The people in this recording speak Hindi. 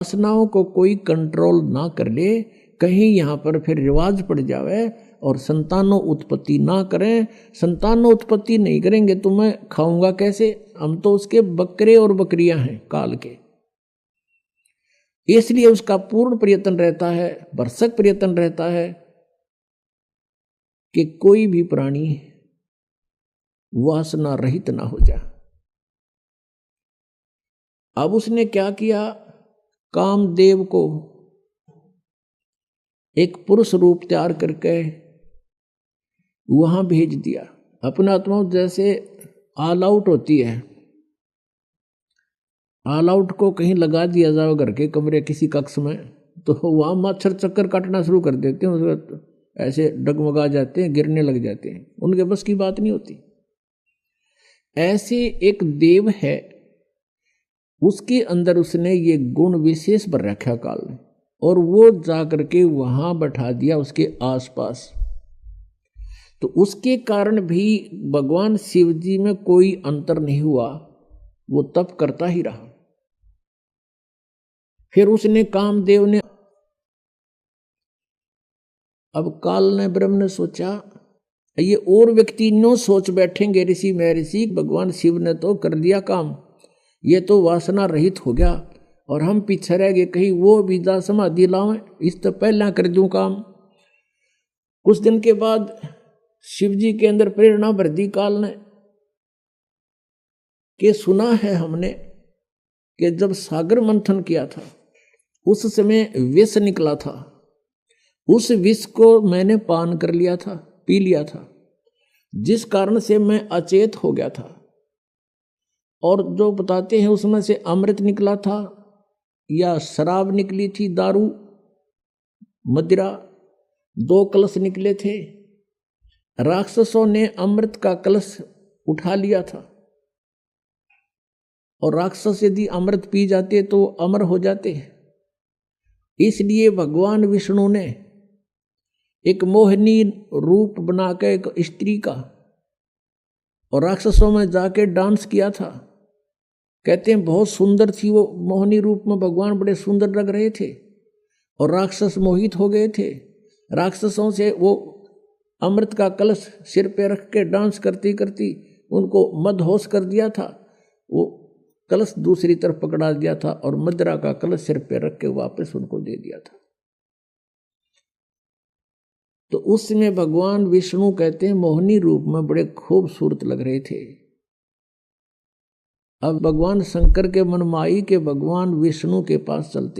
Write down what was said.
वासनाओं को कोई कंट्रोल ना कर ले, कहीं यहाँ पर फिर रिवाज पड़ जावे और संतानों उत्पत्ति ना करें। संतानों उत्पत्ति नहीं करेंगे तो मैं खाऊंगा कैसे? हम तो उसके बकरे और बकरियां हैं काल के। इसलिए उसका पूर्ण प्रयत्न रहता है, भरसक प्रयत्न रहता है कि कोई भी प्राणी वासना रहित ना हो जाए। अब उसने क्या किया, कामदेव को एक पुरुष रूप तैयार करके वहां भेज दिया। अपना आत्मा जैसे ऑल आउट होती है, ऑल आउट को कहीं लगा दिया जाओ घर के कमरे किसी कक्ष में, तो वहां मच्छर चक्कर काटना शुरू कर देते हैं, उसमें ऐसे डगमगा जाते हैं, गिरने लग जाते हैं, उनके बस की बात नहीं होती। ऐसे एक देव है, उसके अंदर उसने ये गुण विशेष भर रखा काल ने, और वो जाकर के वहां बैठा दिया उसके आसपास। तो उसके कारण भी भगवान शिव जी में कोई अंतर नहीं हुआ, वो तप करता ही रहा। फिर उसने कामदेव ने, अब काल ने ब्रह्म ने सोचा ये और व्यक्ति नो सोच बैठेंगे ऋषि महर्षि, भगवान शिव ने तो कर दिया काम, ये तो वासना रहित हो गया और हम पीछे रह गए, कहीं वो विदा समाधि लाओ, इस तो पहला कर दूं काम। कुछ दिन के बाद शिव जी के अंदर प्रेरणा भर दी काल ने कि सुना है हमने कि जब सागर मंथन किया था उस समय विष निकला था, उस विष को मैंने पान कर लिया था, पी लिया था, जिस कारण से मैं अचेत हो गया था। और जो बताते हैं उसमें से अमृत निकला था या शराब निकली थी, दारू मदिरा, 2 कलश निकले थे। राक्षसों ने अमृत का कलश उठा लिया था, और राक्षस यदि अमृत पी जाते तो अमर हो जाते। इसलिए भगवान विष्णु ने एक मोहिनी रूप बनाकर एक स्त्री का और राक्षसों में जाके डांस किया था। कहते हैं बहुत सुंदर थी वो मोहिनी रूप में, भगवान बड़े सुंदर लग रहे थे और राक्षस मोहित हो गए थे। राक्षसों से वो अमृत का कलश सिर पे रख के डांस करती करती उनको मदहोश कर दिया था। वो कलश दूसरी तरफ पकड़ा दिया था और मदिरा का कलश सिर पे रख के वापस उनको दे दिया था। तो उस समय भगवान विष्णु कहते हैं मोहिनी रूप में बड़े खूबसूरत लग रहे थे। अब भगवान शंकर के मनमाई के भगवान विष्णु के पास चलते,